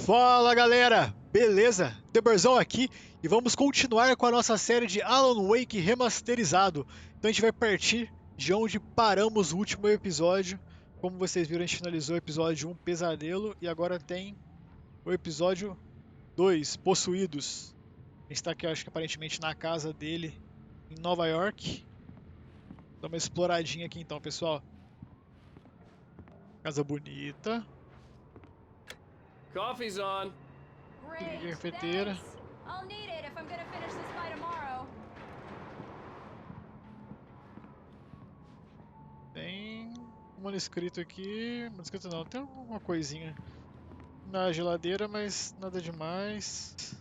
Fala galera, beleza? Teberzão aqui e vamos continuar com a nossa série de Alan Wake Remasterizado. Então a gente vai partir de onde paramos o último episódio. Como vocês viram, a gente finalizou o episódio 1, Pesadelo, e agora tem o episódio 2, Possuídos. A gente está aqui, acho que aparentemente na casa dele em Nova York. Dá uma exploradinha aqui então, pessoal. Casa bonita. Coffee's on. Aqui a cafeteira. I'll need it if I'm gonna finish this by tomorrow. Tem um manuscrito aqui. Manuscrito não, tem alguma coisinha na geladeira, mas nada demais.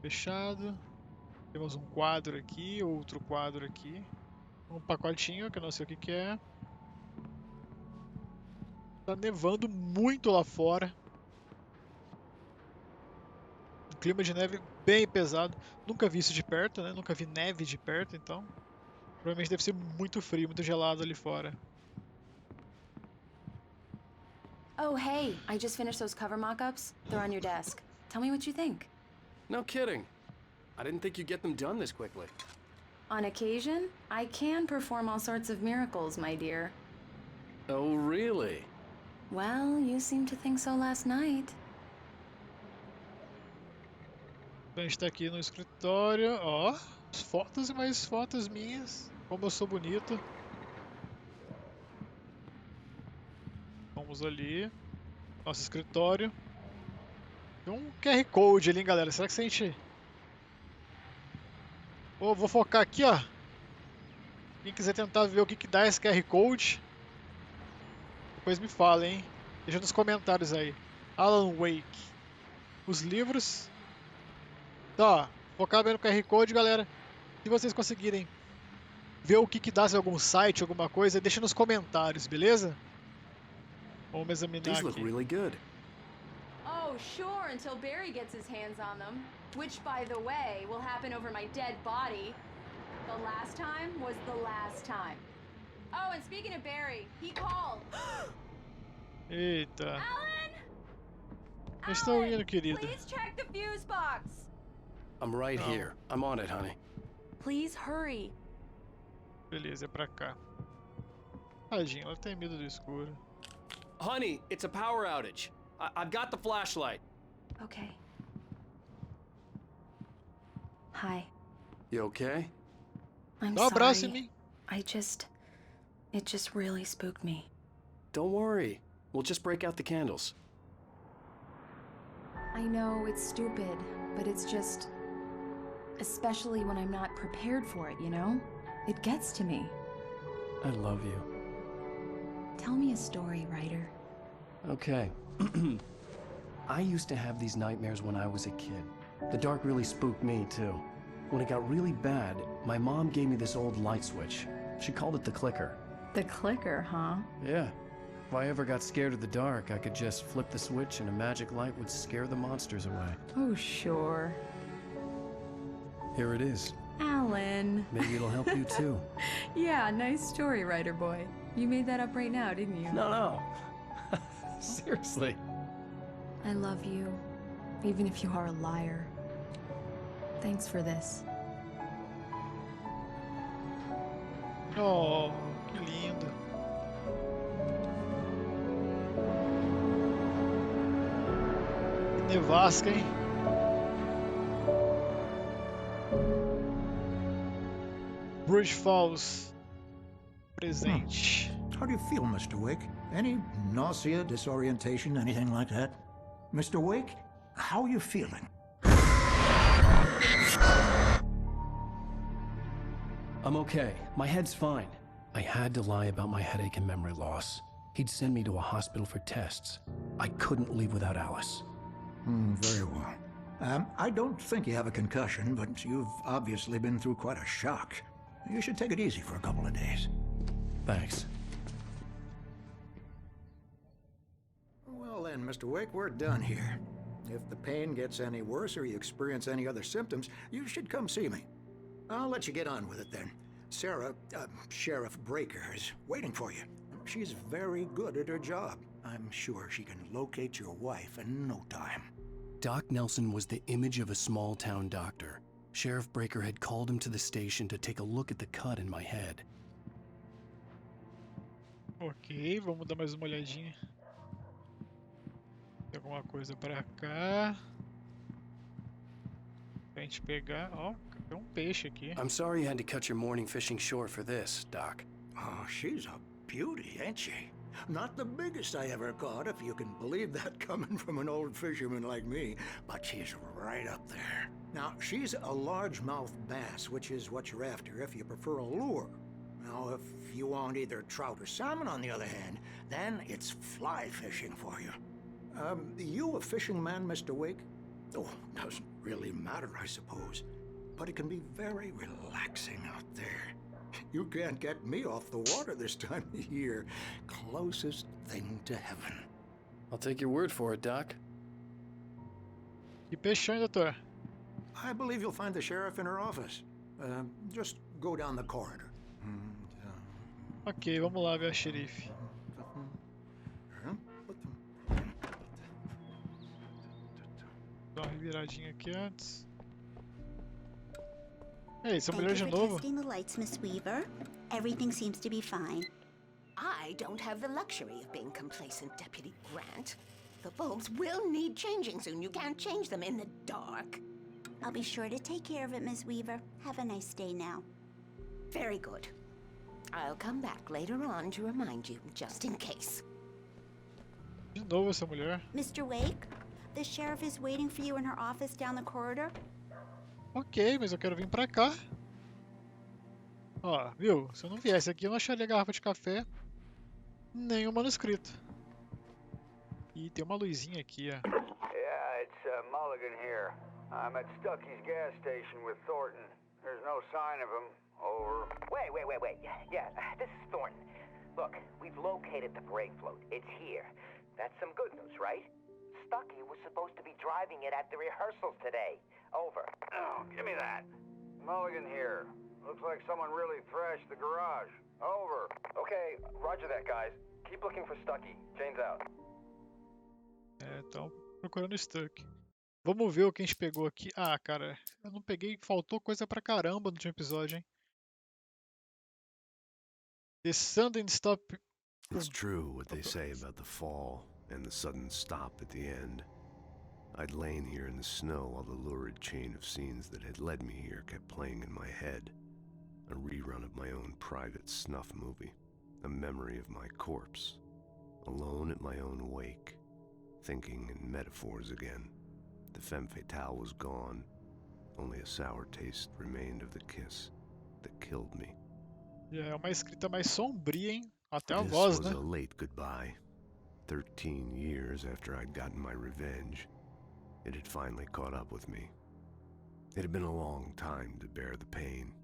Fechado. Temos um quadro aqui, outro quadro aqui. Um pacotinho que eu não sei o que é. Tá nevando muito lá fora. Um clima de neve bem pesado. Nunca vi isso de perto, né? Nunca vi neve de perto, então provavelmente deve ser muito frio, muito gelado ali fora. Oh, hey, I just finished those cover mock-ups. They're on your desk. Tell me what you think. No kidding. I didn't think you'd get them done this quickly. On occasion, I can perform all sorts of miracles, my dear. Oh, really? Well, you seemed to think so last night. A gente tá aqui no escritório, ó, fotos e mais fotos minhas, como eu sou bonito. Vamos ali, nosso escritório. Tem um QR Code ali, hein, galera, será que se a gente... Oh, vou focar aqui, ó. Quem quiser tentar ver o que dá esse QR Code, depois me fala, hein. Deixa nos comentários aí. Alan Wake. Os livros... Então, ó, focar bem no QR Code, galera. Se vocês conseguirem ver o que dá, se é algum site, alguma coisa, deixa nos comentários, beleza? Vamos examinar These look aqui. really good. Oh, sure, until Barry gets his hands on them. Which, by the way, will happen over my dead body. The last time was the last time. Oh, and speaking of Barry, he called. Eita. Alan! Estou Alan, indo, querida. please check the fuse box. I'm right Oh. here. I'm on it, honey. Please hurry. Beleza, é pra cá. Tadinha, ela tem medo do escuro. Honey, it's a power outage. I've got the flashlight. Okay. Hi. You okay? I'm Dá um abraço em sorry. mim. It just really spooked me. Don't worry. We'll just break out the candles. I know it's stupid, but it's just... Especially when I'm not prepared for it, you know? It gets to me. I love you. Tell me a story, writer. Okay. I used to have these nightmares when I was a kid. The dark really spooked me, too. When it got really bad, my mom gave me this old light switch. She called it the clicker. The clicker, huh? Yeah. If I ever got scared of the dark, I could just flip the switch and a magic light would scare the monsters away. Oh, sure. Here it is. Alan. Maybe it'll help you, too. Yeah, nice story, writer boy. You made that up right now, didn't you? No. Seriously. I love you, even if you are a liar. Thanks for this. Oh, que lindo. Que nevasca, hein? Bruce Falls. Presente. How do you feel, Mr. Wake? Any nausea, disorientation, anything like that? Mr. Wake, how are you feeling? I'm okay. My head's fine. I had to lie about my headache and memory loss. He'd send me to a hospital for tests. I couldn't leave without Alice. Very well. I don't think you have a concussion, but you've obviously been through quite a shock. You should take it easy for a couple of days. Thanks. Well then, Mr. Wake, we're done here. If the pain gets any worse or you experience any other symptoms, you should come see me. I'll let you get on with it then. Sarah, Sheriff Breaker, is waiting for you. She's very good at her job. I'm sure she can locate your wife in no time. Doc Nelson was the image of a small-town doctor. Sheriff Breaker had called him to the station to take a look at the cut in my head. Ok, vamos dar mais uma olhadinha. Tem alguma coisa pra cá. Pra gente pegar. Ó, tem um peixe aqui. I'm sorry you had to cut your morning fishing short for this, Doc. Oh, she's a beauty, ain't she? Not the biggest I ever caught, if you can believe that coming from an old fisherman like me, but she's right up there. Now, she's a largemouth bass, which is what you're after if you prefer a lure. Now, if you want either trout or salmon, on the other hand, then it's fly fishing for you. You a fishing man, Mr. Wake? Oh, doesn't really matter, I suppose. But it can be very relaxing out there. You can't get me off the water this time of year. Closest thing to heaven. I'll take your word for it, Doc. Que peixão, doutor? I believe you'll find the sheriff in her office. Just go down the corridor. Ok, vamos lá ver a xerife. Dá uma reviradinha aqui antes. Ei, essa mulher de novo? Testing the lights, Miss Weaver. Everything seems to be fine. I don't have the luxury of being complacent, Deputy Grant. The bulbs will need changing soon. You can't change them in the dark. I'll be sure to take care of it, Miss Weaver. Have a nice day now. Very good. I'll come back later on to remind you, just in case. De novo essa mulher. Mr. Wake, the sheriff is waiting for you in her office down the corridor. Ok, mas eu quero vir pra cá. Ó, viu? Se eu não viesse aqui, eu não acharia garrafa de café, nem o manuscrito. E tem uma luzinha aqui, ó. Yeah, it's Mulligan here. I'm at Stucky's gas station with Thornton. There's no sign of him. Over. Wait. Yeah, this is Thornton. Look, we've located the brake float. It's here. That's some good news, right? Stucky was supposed to be driving it at the rehearsals today. Over. Oh, give me that. Mulligan here. Looks like someone really thrashed the garage. Over. Okay, roger that, guys. Keep looking for Stucky. Jane's out. É, então, procurando Stuck. Vamos ver o que a gente pegou aqui. Ah, cara, eu não peguei, faltou coisa pra caramba no último episódio, hein? The sudden stop. It's true what they say about the fall and the sudden stop at the end. I'd lain here in the snow while the lurid chain of scenes that had led me here kept playing in my head. A rerun of my own private snuff movie. A memory of my corpse. Alone at my own wake. Thinking in metaphors again. The femme fatale was gone. Only a sour taste remained of the kiss that killed me. É uma escrita mais sombria, hein? Até a This voz, was né? a late goodbye. 13 years after I'd gotten my revenge, it had finally caught up with me. It had been a long time to bear the pain.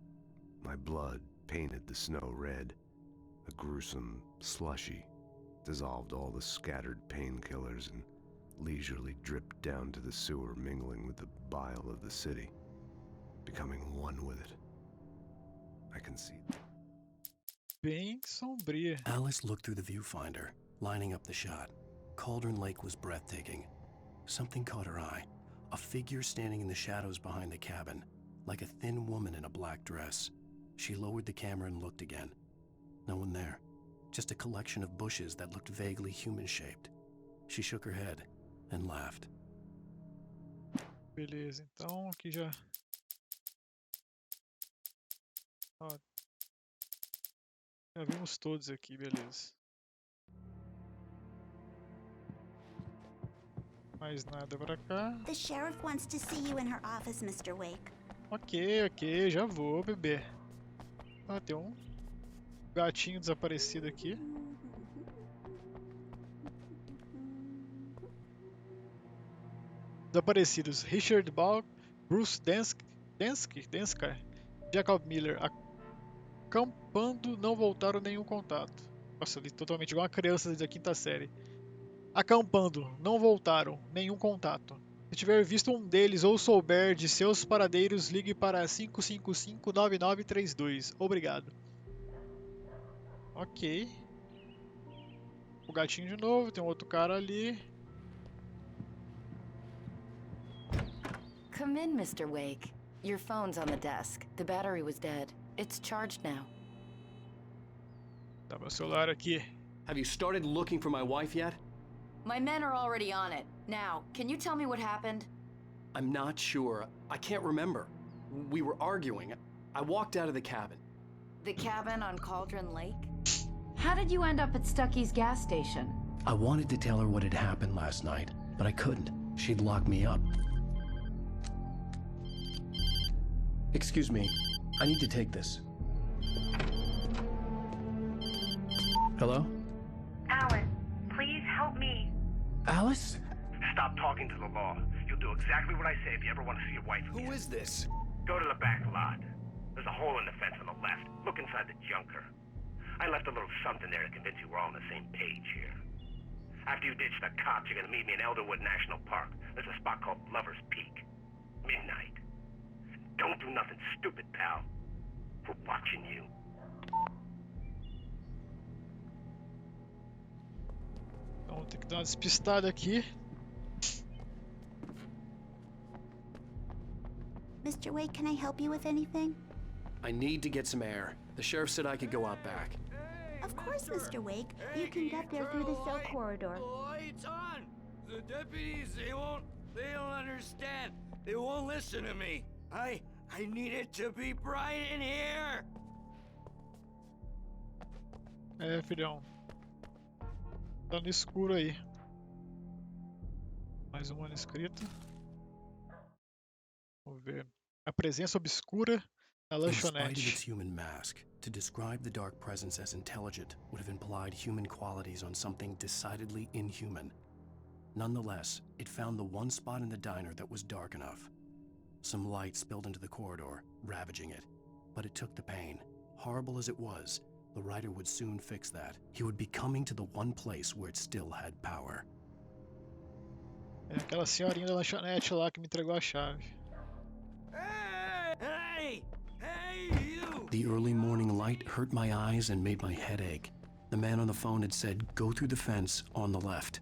My blood painted the snow red. A gruesome slushy dissolved all the scattered painkillers and leisurely dripped down to the sewer, mingling with the bile of the city, becoming one with it. I can see it. Bem sombria. Alice looked through the viewfinder, lining up the shot. Cauldron Lake was breathtaking. Something caught her eye. A figure standing in the shadows behind the cabin, like a thin woman in a black dress. She lowered the camera and looked again. No one there. Just a collection of bushes that looked vaguely human-shaped. She shook her head and laughed. Beleza, então aqui já. Ó, já vimos todos aqui, beleza. Mais nada pra cá. The sheriff wants to see you in her office, Mr. Wake. Ok, já vou, bebê. Ah, tem um gatinho desaparecido aqui. Desaparecidos: Richard Ball, Bruce Densker, Jacob Miller. Acampando, não voltaram nenhum contato. Nossa, eu li totalmente igual uma criança da quinta série. Acampando, não voltaram nenhum contato. Se tiver visto um deles ou souber de seus paradeiros, ligue para 555-9932. Obrigado. Ok. O gatinho de novo, tem um outro cara ali. Come in, Mr. Wake. Your phone's on the desk. The battery was dead. It's charged now. Tá meu celular aqui. Have you started looking for my wife yet? My men are already on it. Now, can you tell me what happened? I'm not sure. I can't remember. We were arguing. I walked out of the cabin. The cabin on Cauldron Lake? How did you end up at Stucky's gas station? I wanted to tell her what had happened last night, but I couldn't. She'd locked me up. Excuse me. I need to take this. Hello? Alan, please help me. Alice? Stop talking to the law. You'll do exactly what I say if you ever want to see your wife again. Who is this? Go to the back lot. There's a hole in the fence on the left. Look inside the junker. I left a little something there to convince you we're all on the same page here. After you ditch the cops, you're gonna meet me in Elderwood National Park. There's a spot called Lover's Peak. Midnight. Don't do nothing stupid, pal. We're watching you. Então tem que dar uma despistada aqui. Mr. Wake, can I help you with anything? I need to get some air. The sheriff said I could go out back. Of course, Mr. Wake. You can get there through the cell corridor. The light's on! The deputies, they don't understand. They won't listen to me. I need it to be bright in here! É, filhão. Tá no escuro aí. Mais um manuscrito. Vamos ver. A presença obscura na In spite of its lanchonete. human mask, to describe the dark presence as intelligent would have implied human qualities on something decidedly inhuman. Nonetheless, it found the one spot in the diner that was dark enough. Some light spilled into the corridor, ravaging it. But it took the pain. Horrible as it was, the writer would soon fix that. He would be coming to the one place where it still had power. É aquela senhorinha da lanchonete lá que me entregou a chave. Hey, you! The early morning light hurt my eyes and made my head ache. The man on the phone had said, "Go through the fence on the left."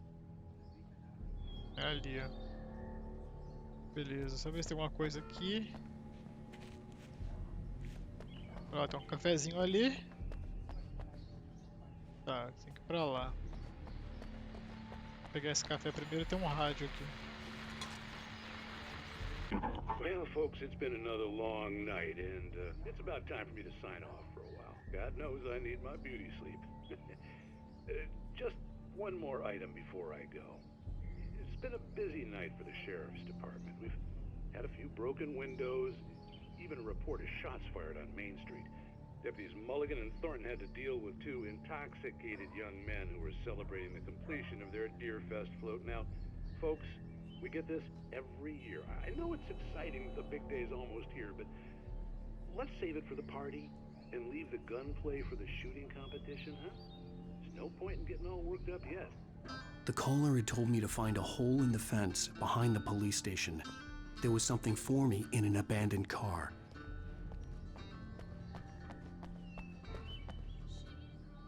É ali, ó. Beleza, só ver se tem alguma coisa aqui. Ó, tem um cafezinho ali. Tá, tem que ir pra lá. Vou pegar esse café primeiro, tem um rádio aqui. Well, folks, it's been another long night, and it's about time for me to sign off for a while. God knows I need my beauty sleep. Just one more item before I go. It's been a busy night for the Sheriff's Department. We've had a few broken windows, even a report of shots fired on Main Street. Deputies Mulligan and Thornton had to deal with two intoxicated young men who were celebrating the completion of their Deer Fest float. Now, folks, we get this every year. I know it's exciting, the big day's almost here, but let's save it for the party and leave the gunplay for the shooting competition, huh? There's no point in getting all worked up yet. The caller had told me to find a hole in the fence behind the police station. There was something for me in an abandoned car.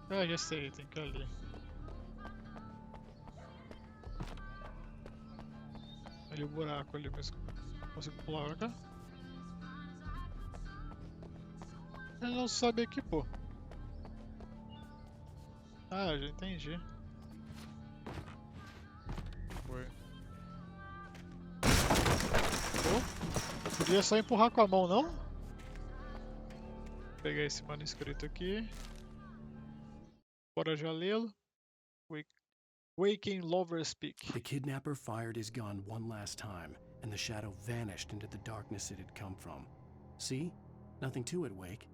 Ah, já sei, tem que ir ali. Ali o buraco ali, mas consigo pular pra cá? Eu não sobe aqui, pô. Ah, já entendi. Foi. Oh, podia só empurrar com a mão, não? Vou pegar esse manuscrito aqui. Bora já lê-lo. Waking Lovers Peak. The kidnapper fired his gun one last time, and the shadow vanished into the darkness it had come from. See? Nothing to it, Wake.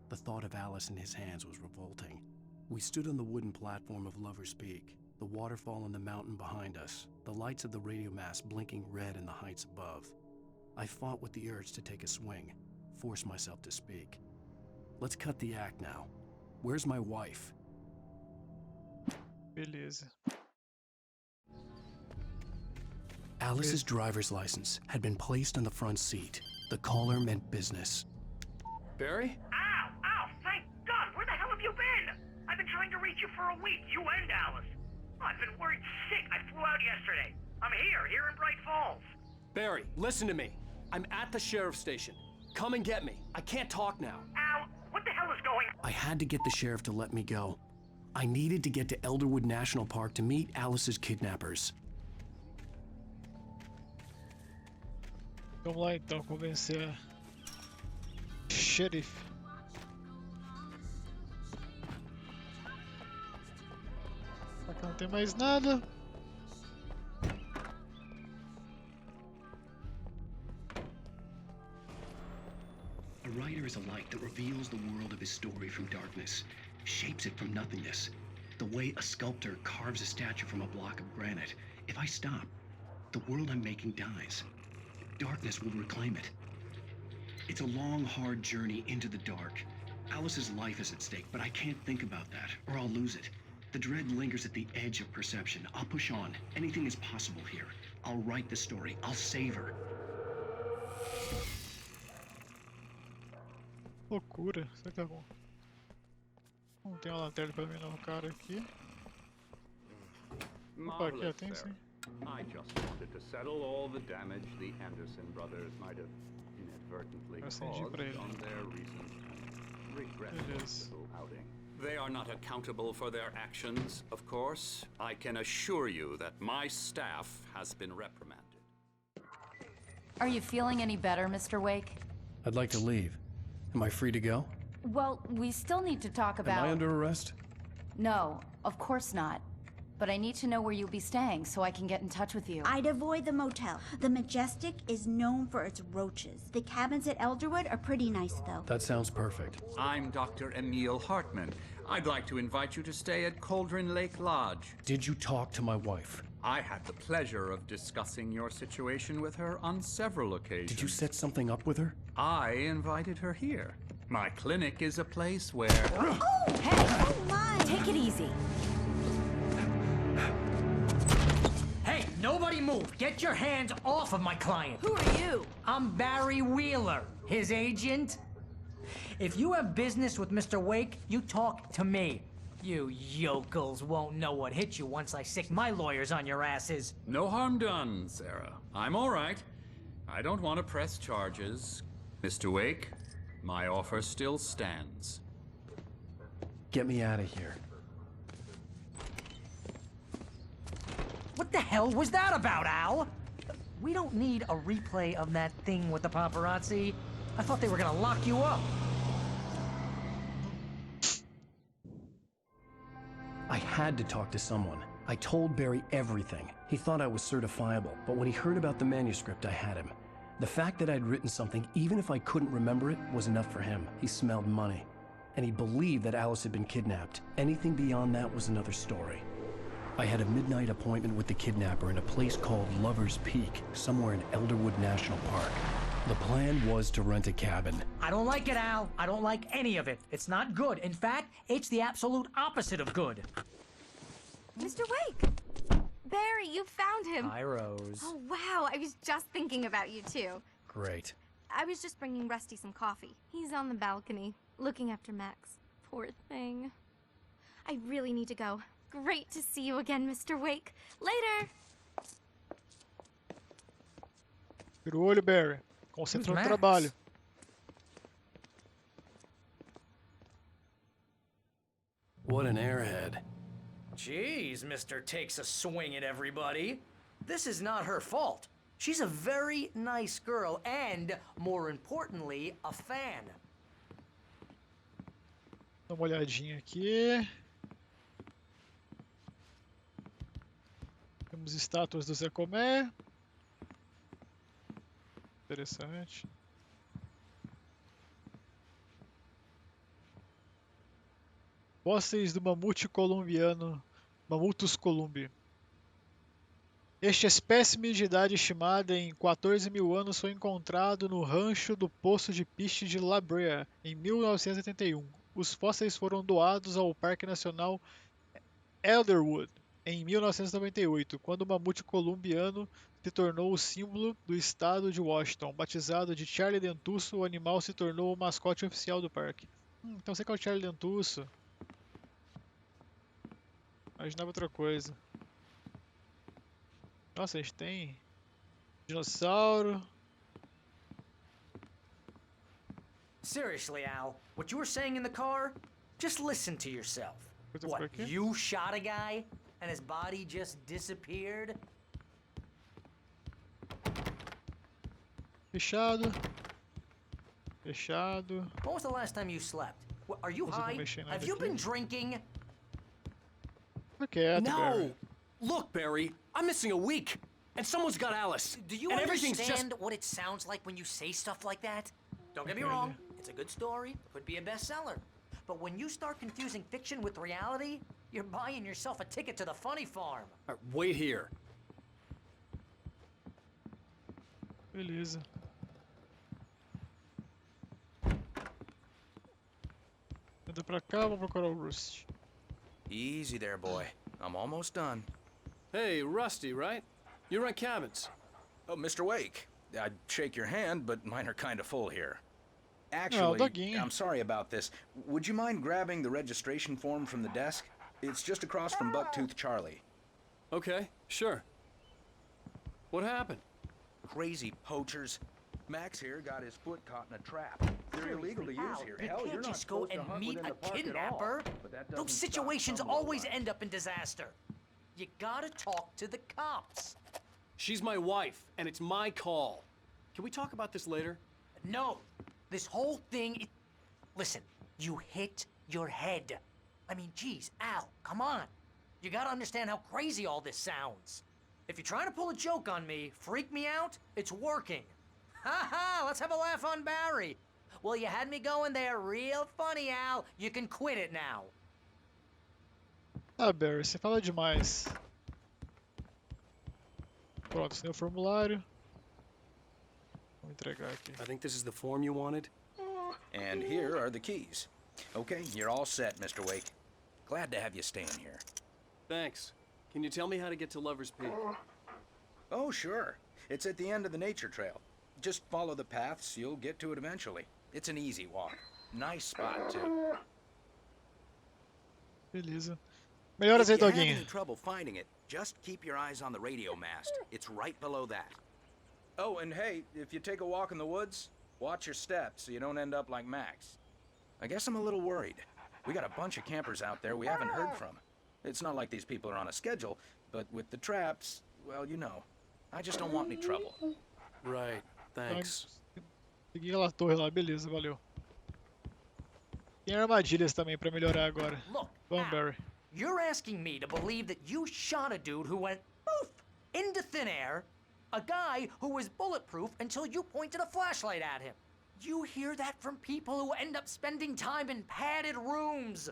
The thought of Alice in his hands was revolting. We stood on the wooden platform of Lover's Peak, the waterfall on the mountain behind us, the lights of the radio mast blinking red in the heights above. I fought with the urge to take a swing, force myself to speak. Let's cut the act now. Where's my wife? Beleza. Alice's driver's license had been placed on the front seat. The caller meant business. Barry? Ow! Ow! Thank God! Where the hell have you been? I've been trying to reach you for a week, you and Alice. I've been worried sick. I flew out yesterday. I'm here in Bright Falls. Barry, listen to me. I'm at the sheriff's station. Come and get me. I can't talk now. Al, what the hell is going on? I had to get the sheriff to let me go. I needed to get to Elderwood National Park to meet Alice's kidnappers. Vamos lá então, convencer a xerife. Aqui não tem mais nada. A writer is a light that reveals the world of his story from darkness, shapes it from nothingness. The way a sculptor carves a statue from a block of granite. If I stop, the world I'm making dies. Darkness will reclaim it. It's a long, hard journey into the dark. Alice's life is at stake, but I can't think about that, or I'll lose it. The dread lingers at the edge of perception. I'll push on. Anything is possible here. I'll write the story. I'll save her. Loucura. Será que é bom? Não tem uma lanterna pra mim não, cara, aqui. Opa, aqui tem sim. I just wanted to settle all the damage the Anderson brothers might have inadvertently caused on their recent regrettable little outing. They are not accountable for their actions, of course. I can assure you that my staff has been reprimanded. Are you feeling any better, Mr. Wake? I'd like to leave. Am I free to go? Well, we still need to talk about... Am I under arrest? No, of course not. But I need to know where you'll be staying so I can get in touch with you. I'd avoid the motel. The Majestic is known for its roaches. The cabins at Elderwood are pretty nice, though. That sounds perfect. I'm Dr. Emil Hartman. I'd like to invite you to stay at Cauldron Lake Lodge. Did you talk to my wife? I had the pleasure of discussing your situation with her on several occasions. Did you set something up with her? I invited her here. My clinic is a place where... Oh! Hey! Oh my! Take it easy. Hey, nobody move! Get your hands off of my client! Who are you? I'm Barry Wheeler, his agent. If you have business with Mr. Wake, you talk to me. You yokels won't know what hit you once I sick my lawyers on your asses. No harm done, Sarah. I'm all right. I don't want to press charges. Mr. Wake, my offer still stands. Get me out of here. What the hell was that about, Al? We don't need a replay of that thing with the paparazzi. I thought they were gonna lock you up. I had to talk to someone. I told Barry everything. He thought I was certifiable, but when he heard about the manuscript, I had him. The fact that I'd written something, even if I couldn't remember it, was enough for him. He smelled money. And he believed that Alice had been kidnapped. Anything beyond that was another story. I had a midnight appointment with the kidnapper in a place called Lover's Peak, somewhere in Elderwood National Park. The plan was to rent a cabin. I don't like it, Al. I don't like any of it. It's not good. In fact, it's the absolute opposite of good. Mr. Wake! Barry, you found him! Hi, Rose. Oh, wow. I was just thinking about you, too. Great. I was just bringing Rusty some coffee. He's on the balcony, looking after Max. Poor thing. I really need to go. Great to see you again, Mr. Wake. Later! Vira o olho, Barry. Concentra no trabalho. What an airhead. Jeez, Mr. Takes a swing at everybody. This is not her fault. She's a very nice girl and, more importantly, a fan. Dá uma olhadinha aqui. Temos estátuas do Zé Comé. Interessante. Fósseis do mamute colombiano, Mammutus columbi. Este espécime de idade estimada em 14 mil anos foi encontrado no rancho do Poço de Piche de La Brea, em 1981. Os fósseis foram doados ao Parque Nacional Elderwood, em 1998, quando o mamute colombiano se tornou o símbolo do estado de Washington. Batizado de Charlie Dentuço, o animal se tornou o mascote oficial do parque. Então você que é o Charlie Dentuço. Imaginava outra coisa. Nossa, a gente tem dinossauro. Seriously, Al, what you were saying in the car? Just listen to yourself. What, you shot a guy and his body just disappeared? Fechado. Fechado. When was the last time you slept? Are you high? Have you been drinking? Okay, no! Look, Barry, I'm missing a week, and someone's got Alice. Do you and understand what it sounds like when you say stuff like that? Don't get me wrong, it's a good story, could be a bestseller. But when you start confusing fiction with reality, you're buying yourself a ticket to the funny farm. Right, wait here. Beleza. Anda pra cá, vou procurar o Rust. Easy there, boy. I'm almost done. Hey, Rusty, right? You rent cabins. Oh, Mr. Wake. I'd shake your hand, but mine are kind of full here. Actually, I'm sorry about this. Would you mind grabbing the registration form from the desk? It's just across from Bucktooth Charlie. Okay, sure. What happened? Crazy poachers. Max here got his foot caught in a trap. They're illegal to use here. You Hell, can't you're not just go supposed to and hunt meet within a the park at kidnapper. all. But that Those doesn't stop situations some of always the end up in disaster. You gotta talk to the cops. She's my wife, and it's my call. Can we talk about this later? No. This whole thing... Listen, you hit your head. I mean, geez, Al, come on. You gotta understand how crazy all this sounds. If you're trying to pull a joke on me, freak me out, it's working. Ha ha, let's have a laugh on Barry. Well, you had me going there real funny, Al. You can quit it now. Ah, Barry, você fala demais. Pronto, assinei o formulário. Vou entregar aqui. I think this is the form you wanted. And here are the keys. Okay, you're all set, Mr. Wake. Glad to have you staying here. Thanks. Can you tell me how to get to Lover's Peak? Oh, sure. It's at the end of the nature trail. Just follow the paths, you'll get to it eventually. It's an easy walk. Nice spot, too. Beleza. Melhoras aí, If you have Doguinho. any trouble finding it, just keep your eyes on the radio mast. It's right below that. Oh, and hey, if you take a walk in the woods, watch your steps so you don't end up like Max. I guess I'm a little worried. We got a bunch of campers out there we haven't heard from. It's not like these people are on a schedule, but with the traps, well, you know. I just don't want any trouble. Right, thanks. Segui aquela torre lá, beleza, valeu. Tem armadilhas também pra melhorar agora. Vamos, Barry. You're asking me to believe that you shot a dude who went poof into thin air, a guy who was bulletproof until you pointed a flashlight at him. You hear that from people who end up spending time in padded rooms,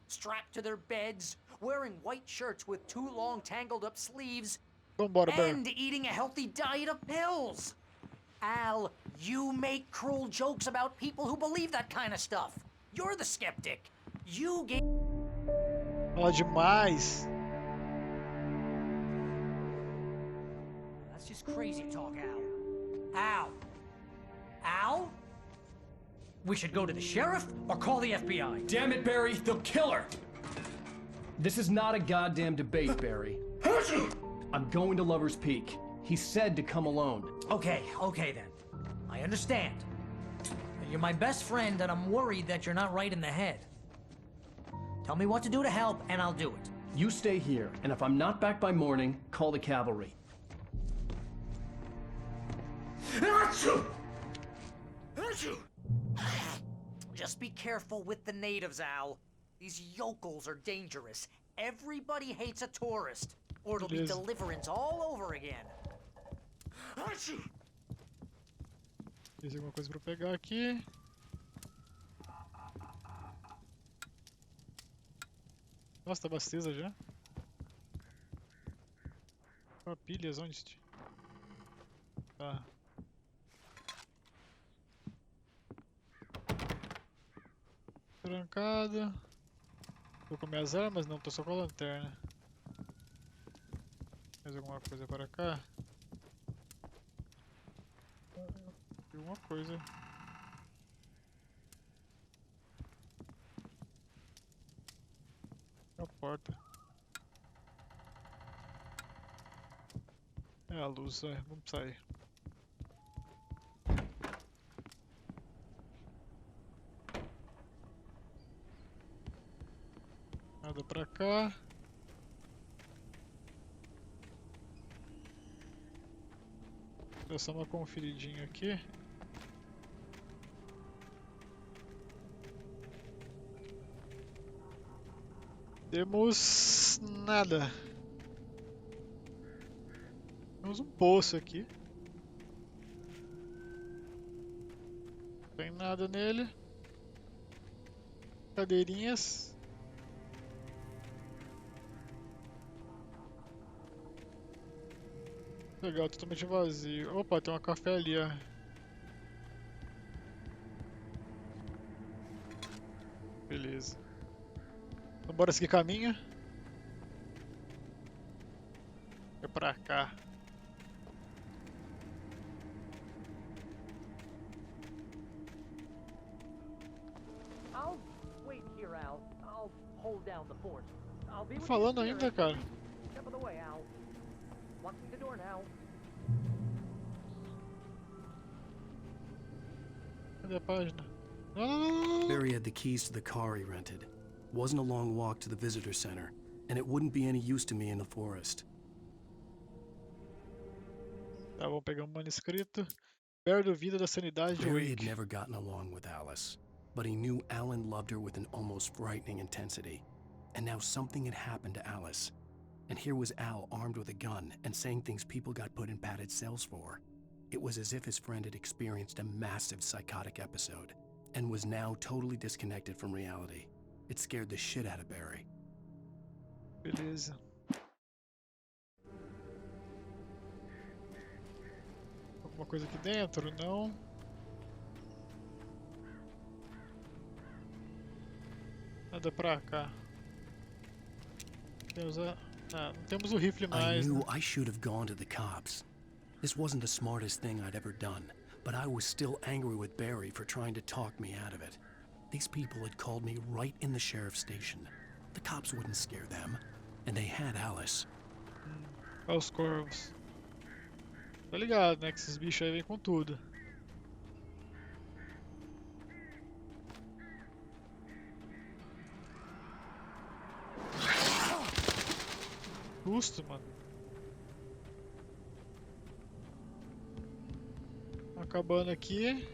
strapped to their beds, wearing white shirts with too long tangled up sleeves, Vambora, Barry. and eating a healthy diet of pills. Al, you make cruel jokes about people who believe that kind of stuff. You're the skeptic. You gave... Fala demais. That's just crazy talk, Al. Al? Al? We should go to the sheriff or call the FBI. Damn it, Barry, they'll kill her! This is not a goddamn debate, Barry. I'm going to Lover's Peak. He said to come alone. Okay then. I understand. You're my best friend, and I'm worried that you're not right in the head. Tell me what to do to help, and I'll do it. You stay here, and if I'm not back by morning, call the cavalry. Just be careful with the natives, Al. These yokels are dangerous. Everybody hates a tourist, or it'll be deliverance all over again. Tem alguma coisa pra pegar aqui. Nossa, tá acesa já. Pilhas, onde? Tá. Trancada. Tô com minhas armas? Não, tô só com a lanterna. Mais alguma coisa para cá? Tem alguma coisa. A porta. É a luz, vamos sair. Nada pra cá. Dá só uma conferidinha aqui. Temos nada. Temos um poço aqui. Não tem nada nele. Cadeirinhas. Legal, totalmente vazio. Opa, tem uma café ali, ó. Beleza. Então bora seguir caminho. É pra cá. I'll wait here, Al. I'll hold down the fort. I'll be with you Falando here. ainda, cara. Step of the way, Al. Locking the door now. Cadê a página? Não. Barry had the keys to the car he rented. Wasn't a long walk to the visitor center, and it wouldn't be any use to me in the forest. Tá, vamos pegar um manuscrito. Barry duvida da sanidade de Barry had Wake. never gotten along with Alice, but he knew Alan loved her with an almost frightening intensity. And now something had happened to Alice. And here was Al armed with a gun and saying things people got put in padded cells for. It was as if his friend had experienced a massive psychotic episode and was now totally disconnected from reality. It scared the shit out of Barry. Beleza. Alguma coisa aqui dentro? Não. Nada pra cá. Temos a... Ah, não temos o rifle I mais, knew né? I should have gone to the cops. This wasn't the smartest thing I'd ever done, but I was still angry with Barry for trying to talk me out of it. These people had called me right in the sheriff's station. The cops wouldn't scare them, and they had Alice. Olha os corvos. Tá ligado, né? Que esses bichos aí vêm com tudo. Susto, mano. Acabando aqui.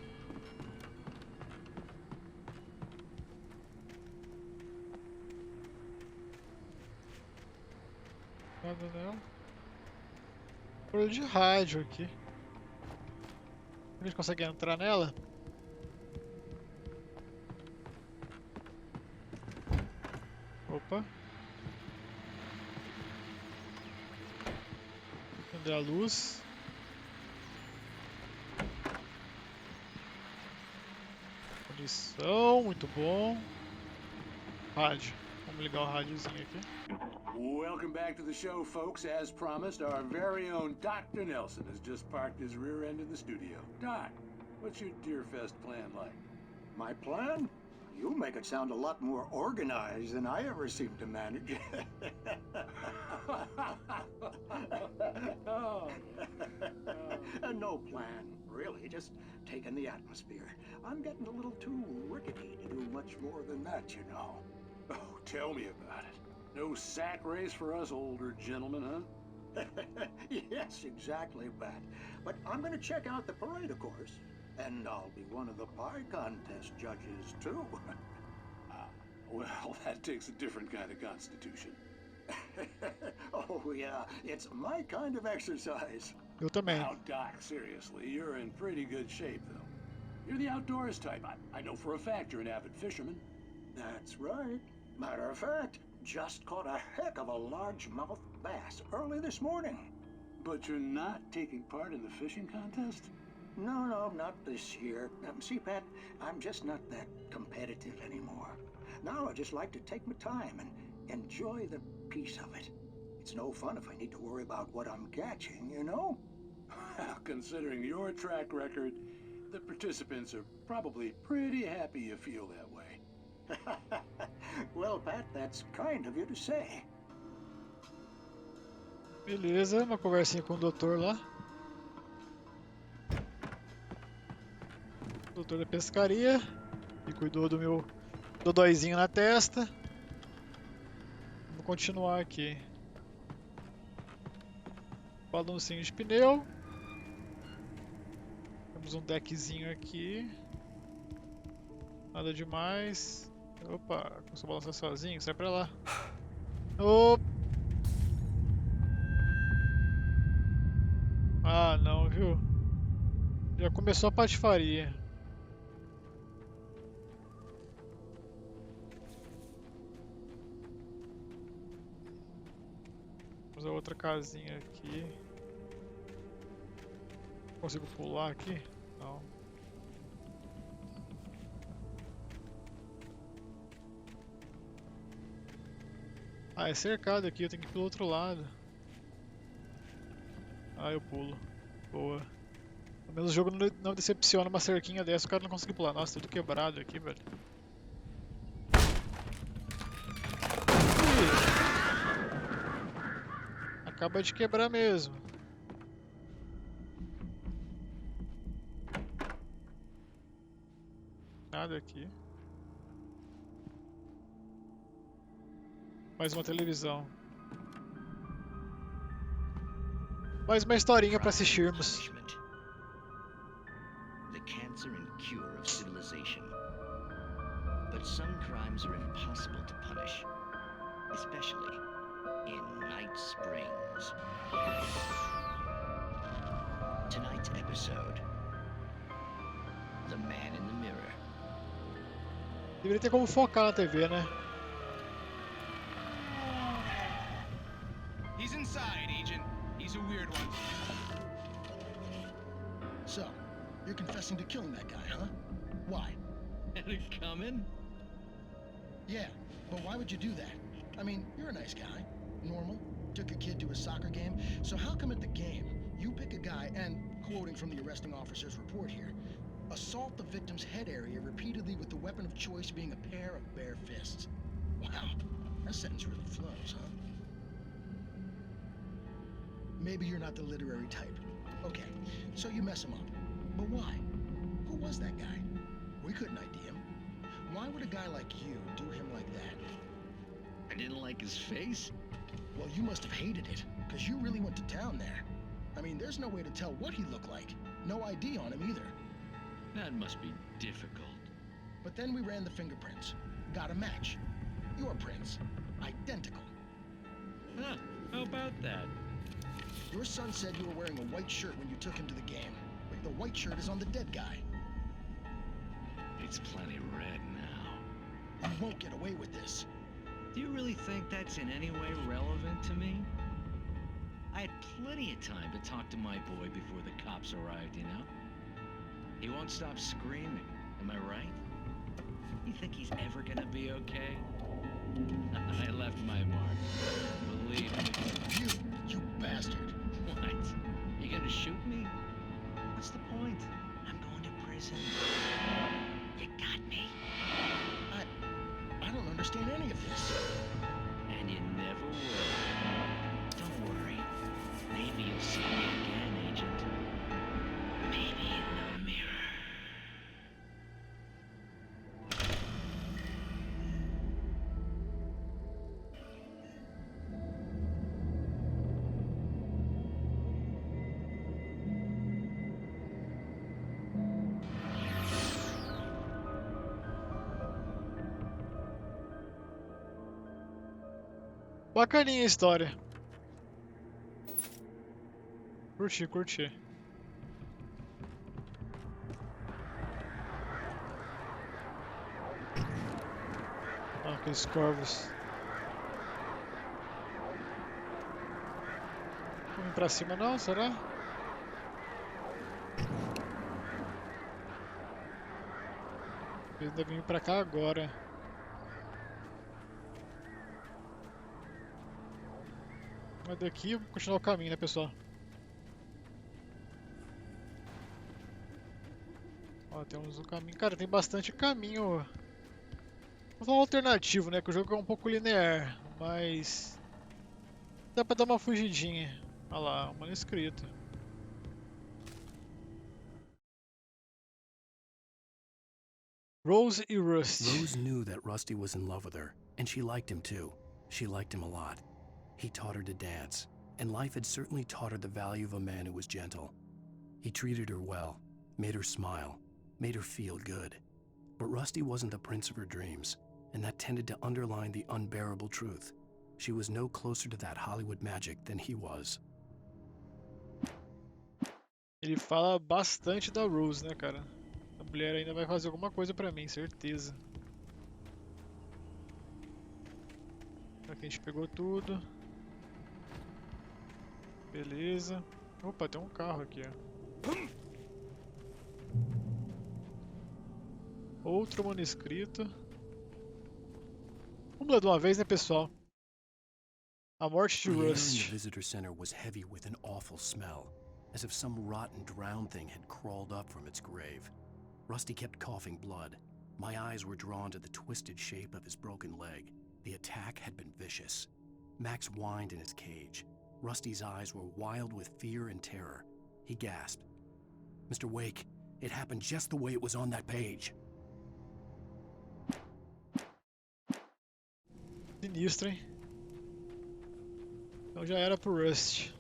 Nada não. Barulho de rádio aqui. A gente consegue entrar nela? Opa. Acender a luz. Munição, muito bom. Rádio. Vamos ligar o rádiozinho aqui. Welcome back to the show, folks. As promised, our very own Dr. Nelson has just parked his rear end in the studio. Doc, what's your Deerfest plan like? My plan? You make it sound a lot more organized than I ever seem to manage. No plan, really. Just taking the atmosphere. I'm getting a little too rickety to do much more than that, you know. Oh, tell me about it. No sack race for us older gentlemen, huh? Yes, exactly, Pat. But I'm going to check out the parade, of course. And I'll be one of the pie contest judges, too. Well, that takes a different kind of constitution. Oh, yeah. It's my kind of exercise. Eu também. Now, Doc, seriously, you're in pretty good shape, though. You're the outdoors type. I know for a fact you're an avid fisherman. That's right. Matter of fact, just caught a heck of a largemouth bass early this morning. But you're not taking part in the fishing contest? No, not this year. See, Pat, I'm just not that competitive anymore. Now I just like to take my time and enjoy the peace of it. It's no fun if I need to worry about what I'm catching, you know? Considering your track record, the participants are probably pretty happy you feel that way. Well, Pat, that's kind of you to say. Beleza, uma conversinha com o doutor lá. Doutor da pescaria. Que cuidou do meu dodóizinho na testa. Vamos continuar aqui. Balãozinho de pneu. Temos um deckzinho aqui. Nada demais. Opa, começou a balançar sozinho, sai pra lá. Opa! Ah, não, viu? Já começou a patifaria. Vamos a outra casinha aqui. Consigo pular aqui? Não. Ah, é cercado aqui, eu tenho que ir pelo outro lado. Ah, eu pulo. Boa. Pelo menos o jogo não decepciona uma cerquinha dessa, o cara não consegue pular. Nossa, tudo quebrado aqui, velho. Acaba de quebrar mesmo. Nada aqui. Mais uma televisão. Mais uma historinha pra assistirmos. The cancer and cure of civilization. But some crimes are impossible to punish, especially in Night Springs. Tonight's episode: The Man in the Mirror. Deveria ter como focar na TV, né? He's inside, Agent. He's a weird one. So, you're confessing to killing that guy, huh? Why? Had it coming? Yeah, but why would you do that? I mean, you're a nice guy. Normal. Took a kid to a soccer game. So how come at the game, you pick a guy and, quoting from the arresting officer's report here, assault the victim's head area repeatedly with the weapon of choice being a pair of bare fists? Wow, that sentence really flows, huh? Maybe you're not the literary type. Okay, so you mess him up. But why? Who was that guy? We couldn't ID him. Why would a guy like you do him like that? I didn't like his face? Well, you must have hated it, because you really went to town there. I mean, there's no way to tell what he looked like. No ID on him either. That must be difficult. But then we ran the fingerprints. Got a match. Your prints. Identical. Huh, how about that? Your son said you were wearing a white shirt when you took him to the game. But the white shirt is on the dead guy. It's plenty red now. You won't get away with this. Do you really think that's in any way relevant to me? I had plenty of time to talk to my boy before the cops arrived, you know? He won't stop screaming, am I right? You think he's ever gonna be okay? I left my mark. Believe me. You bastard. What? You gonna shoot me? What's the point? I'm going to prison. You got me. I don't understand any of this. And you never will. Don't worry. Maybe you'll see me again, Agent. Maybe in the mirror. Bacaninha a história. Curti, curti. Ah, aqueles corvos. Vamos pra cima não, será? Eles devem vir pra cá agora. Mas daqui vamos continuar o caminho, né, pessoal? Ó, temos um caminho. Cara, tem bastante caminho. Vou falar alternativo, né? Que o jogo é um pouco linear, mas Dá pra dar uma fugidinha. Olha lá, um manuscrito. Rose e Rusty. Rose knew that Rusty was in love with her, and she liked him too. She liked him a lot. He taught her to dance, and life had certainly taught her the value of a man who was gentle. He treated her well, made her smile, made her feel good. But Rusty wasn't the prince of her dreams, and that tended to underline the unbearable truth. She was no closer to that Hollywood magic than he was. Ele fala bastante da Rose, né, cara? A mulher ainda vai fazer alguma coisa pra mim, certeza. Aqui a gente pegou tudo. Beleza. Opa, tem um carro aqui, ó. Outro manuscrito. Vamos lá de uma vez, né, pessoal? A morte de The air in Rust. the visitor center was heavy with an awful smell, as if some rotten drowned thing had crawled up from its grave. Rusty kept coughing blood. My eyes were drawn to the twisted shape of his broken leg. The attack had been vicious. Max whined in his cage. Rusty's eyes were wild with fear and terror. He gasped. Mr. Wake, it happened just the way it was on that page. Sinistro, hein? Então já era pro Rust.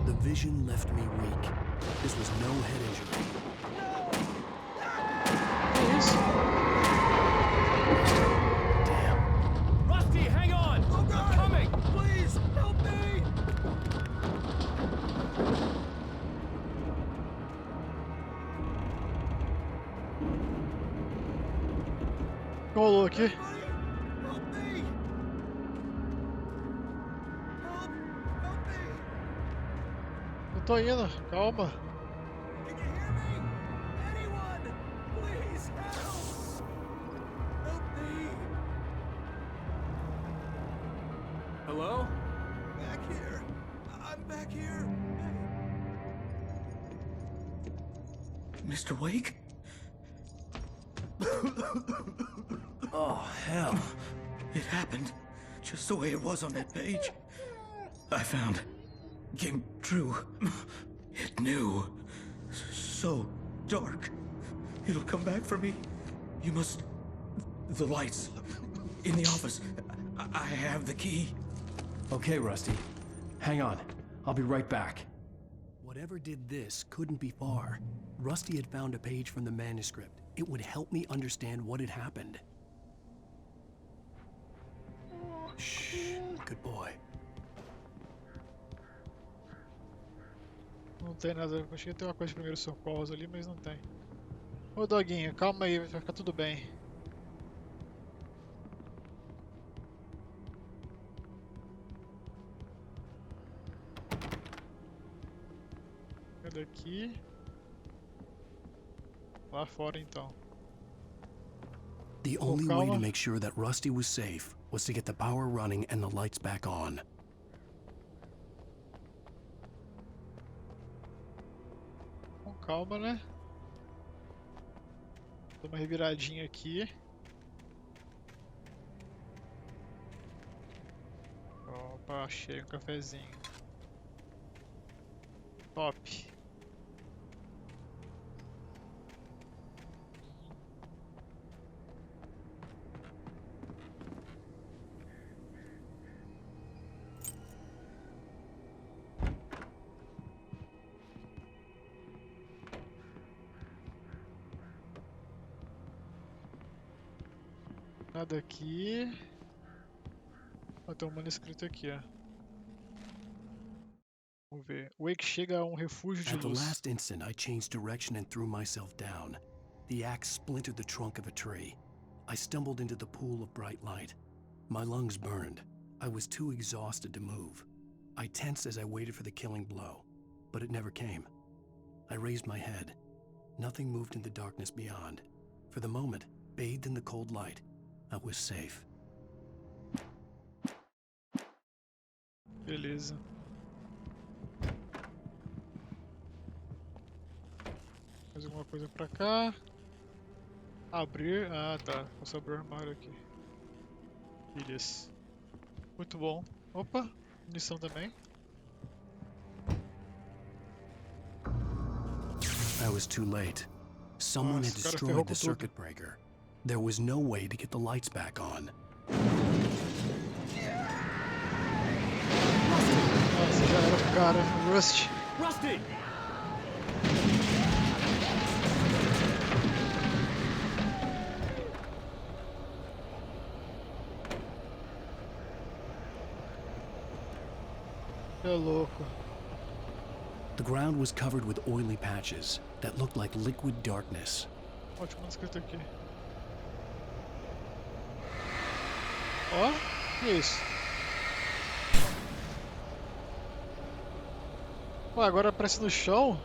The vision left me weak. This was no head injury. Damn. Rusty, hang on! Oh, God. I'm coming! Please, help me! O que rolou aqui? Eu tô indo, calma. Hello? Back here. I'm back here. Mr. Wake? Oh, hell. It happened just the way it was on that page. I found. Came true. It knew. So dark. It'll come back for me. You must. The lights. In the office. I have the key. Okay, Rusty. Hang on. I'll be right back. Whatever did this couldn't be far. Rusty had found a page from the manuscript. It would help me understand what had happened. Shh. Good boy. Não tem nada. Achei que tem uma coisa de primeiros socorros ali, mas não tem. Ô doguinho, calma aí, vai ficar tudo bem. Cadê aqui? Lá fora então. The only way to make sure that Rusty was safe was to get the power running and the lights back on. Com calma, né? Dá uma reviradinha aqui. Opa, achei um cafezinho. Top. Nada aqui. Ó, tem um manuscrito aqui, ó. Vamos ver. Wake chega a um refúgio de At the luz. last instant, I changed direction and threw myself down. The axe splintered the trunk of a tree. I stumbled into the pool of bright light. My lungs burned. I was too exhausted to move. I tensed as I waited for the killing blow, but it never came. I raised my head. Nothing moved in the darkness beyond. For the moment, bathed in the cold light, I was safe. Beleza. Mais alguma coisa pra cá. Abrir. Ah, tá. Posso abrir o armário aqui. Beleza. Muito bom. Opa, munição também. I was too late. Someone had destroyed the circuit breaker. There was no way to get the lights back on. Nossa, já era o cara. Rusty. Rusty! É louco. The ground was covered with oily patches that looked like liquid darkness. Ótimo escrito aqui. Ó, que é isso? Ué, agora aparece no chão.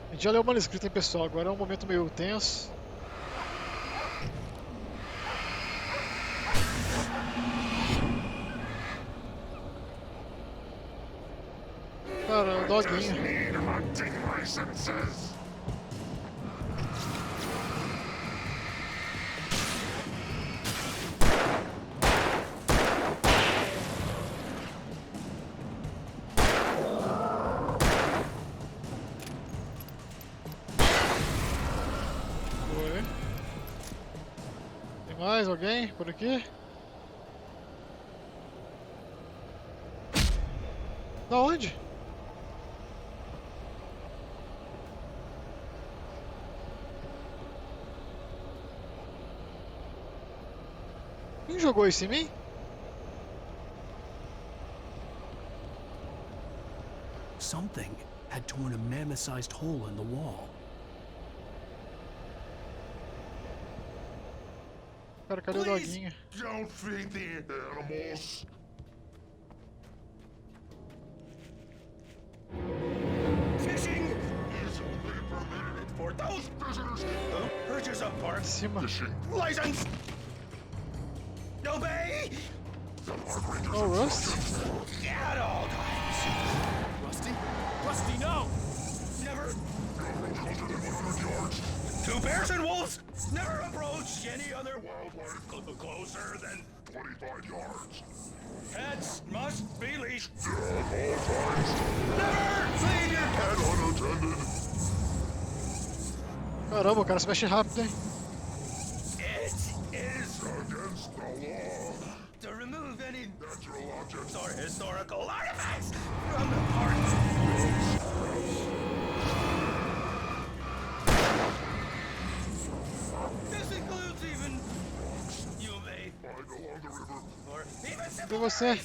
A gente já leu o manuscrito, hein, pessoal? Agora é um momento meio tenso. Cara, o doguinho. Oi. Tem mais alguém por aqui? Da onde? Quem jogou isso em mim? Something had torn a mammoth-sized hole in the wall. Cara, cadê o doguinho? Don't feed the animals. Fishing is only permitted for those visitors who purchase a park license. Obey! Oh, Rust? At all times. Rusty? Rusty, no! Never. Two bears and wolves never approach any other wildlife closer than 25 yards. Pets must be leashed. At all times. Never leave your pet unattended. Caramba, o cara se mexe rápido, hein? It is against the law to remove any natural objects or historical artifacts from the park. This includes even you may find along the river or even E simple você?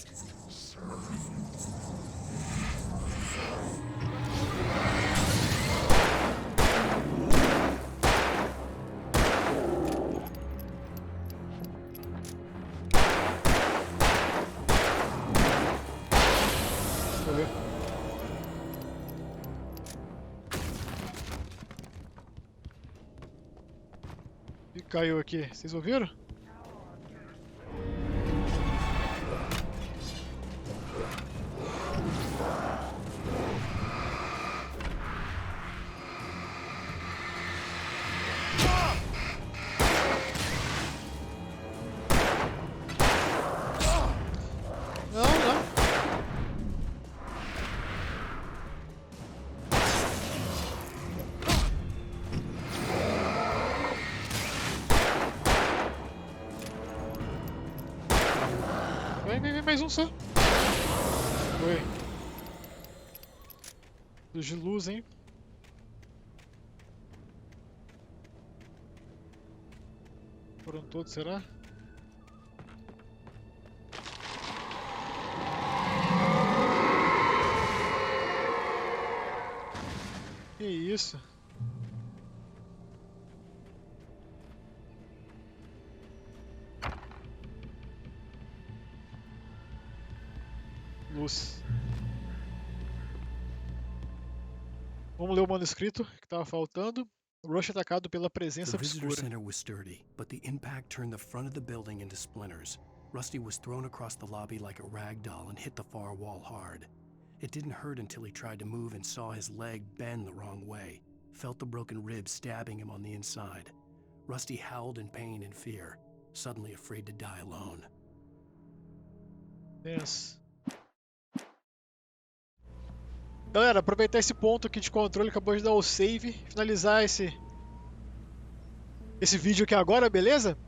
Foi. E caiu aqui, vocês ouviram? Não, não. Vem, mais um só. Foi. Luz de luz, hein? Foram todos, será? Que isso? Luz. Vamos ler o manuscrito que estava faltando. Rush atacado pela presença The visitor obscura. center was sturdy, but the impact turned the front of the building into splinters. Rusty was thrown across the lobby like a rag doll and hit the far wall hard. It didn't hurt until he tried to move and saw his leg bend the wrong way, felt the broken rib stabbing him on the inside. Rusty howled in pain and fear, suddenly afraid to die alone. Yes. Galera, aproveitar esse ponto aqui de controle, acabou de dar o save, finalizar esse vídeo aqui agora, beleza?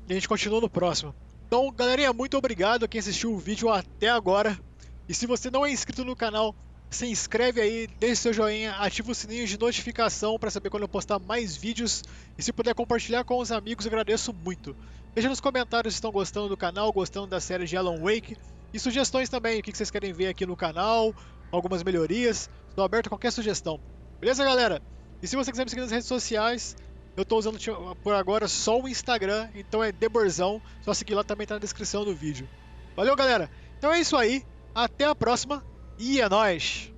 E a gente continua no próximo. Então, galerinha, muito obrigado a quem assistiu o vídeo até agora. E se você não é inscrito no canal, se inscreve aí, deixe seu joinha, ativa o sininho de notificação para saber quando eu postar mais vídeos. E se puder compartilhar com os amigos, eu agradeço muito. Deixa nos comentários se estão gostando do canal, gostando da série de Alan Wake. E sugestões também, o que vocês querem ver aqui no canal, algumas melhorias. Estou aberto a qualquer sugestão. Beleza, galera? E se você quiser me seguir nas redes sociais, eu estou usando por agora só o Instagram, então é Deborzão. Só seguir lá, também tá na descrição do vídeo. Valeu, galera! Então é isso aí. Até a próxima e é nóis!